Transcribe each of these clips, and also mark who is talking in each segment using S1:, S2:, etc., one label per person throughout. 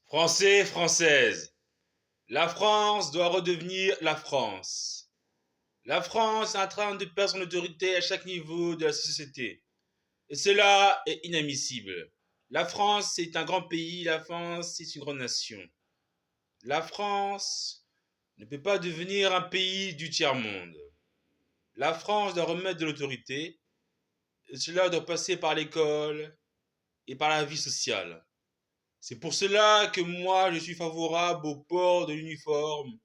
S1: Français, Françaises, la France doit redevenir la France. La France est en train de perdre son autorité à chaque niveau de la société. Et cela est inadmissible. La France est un grand pays, la France est une grande nation. La France ne peut pas devenir un pays du tiers-monde. La France doit remettre de l'autorité, et cela doit passer par l'école et par la vie sociale. C'est pour cela que moi, je suis favorable au port de l'uniforme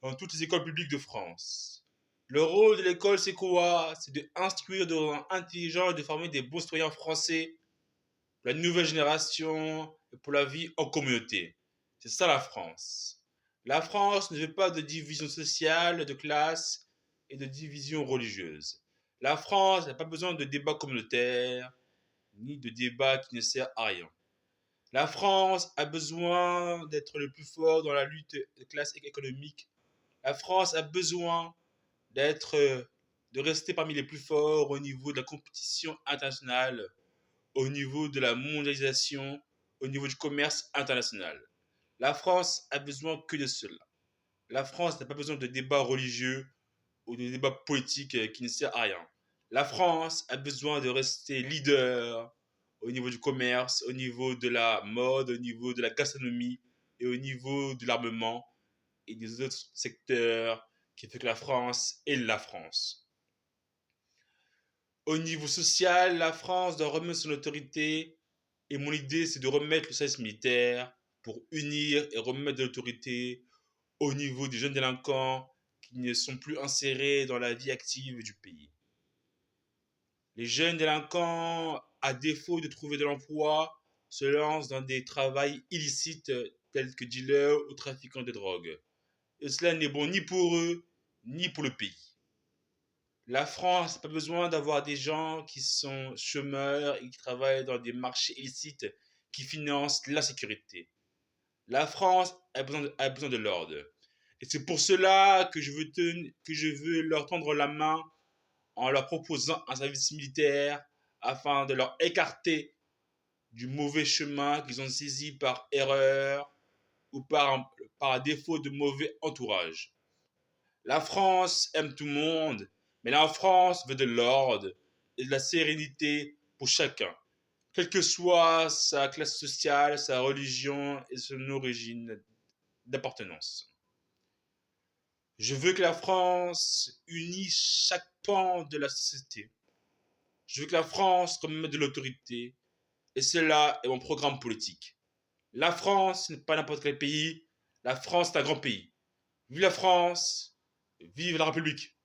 S1: dans toutes les écoles publiques de France. Le rôle de l'école, c'est quoi? C'est d'instruire, de rendre intelligents et de former des bons citoyens français pour la nouvelle génération et pour la vie en communauté. C'est ça la France. La France ne veut pas de division sociale, de classe et de division religieuse. La France n'a pas besoin de débats communautaires ni de débats qui ne servent à rien. La France a besoin d'être le plus fort dans la lutte de classe économique. La France a besoin de rester parmi les plus forts au niveau de la compétition internationale, au niveau de la mondialisation, au niveau du commerce international. La France a besoin que de cela. La France n'a pas besoin de débats religieux ou de débats politiques qui ne servent à rien. La France a besoin de rester leader au niveau du commerce, au niveau de la mode, au niveau de la gastronomie et au niveau de l'armement et des autres secteurs qui fait que la France est la France. Au niveau social, la France doit remettre son autorité et mon idée c'est de remettre le service militaire pour unir et remettre de l'autorité au niveau des jeunes délinquants qui ne sont plus insérés dans la vie active du pays. Les jeunes délinquants, à défaut de trouver de l'emploi, se lancent dans des travails illicites tels que dealers ou trafiquants de drogue. Et cela n'est bon ni pour eux, ni pour le pays. La France n'a pas besoin d'avoir des gens qui sont chômeurs et qui travaillent dans des marchés illicites qui financent l'insécurité. La France a besoin de l'ordre. Et c'est pour cela que que je veux leur tendre la main en leur proposant un service militaire afin de leur écarter du mauvais chemin qu'ils ont saisi par erreur ou par défaut de mauvais entourage. La France aime tout le monde, mais la France veut de l'ordre et de la sérénité pour chacun, quelle que soit sa classe sociale, sa religion et son origine d'appartenance. Je veux que la France unisse chaque pan de la société. Je veux que la France remette de l'autorité. Et cela est mon programme politique. La France n'est pas n'importe quel pays. La France est un grand pays. Vive la France, vive la République.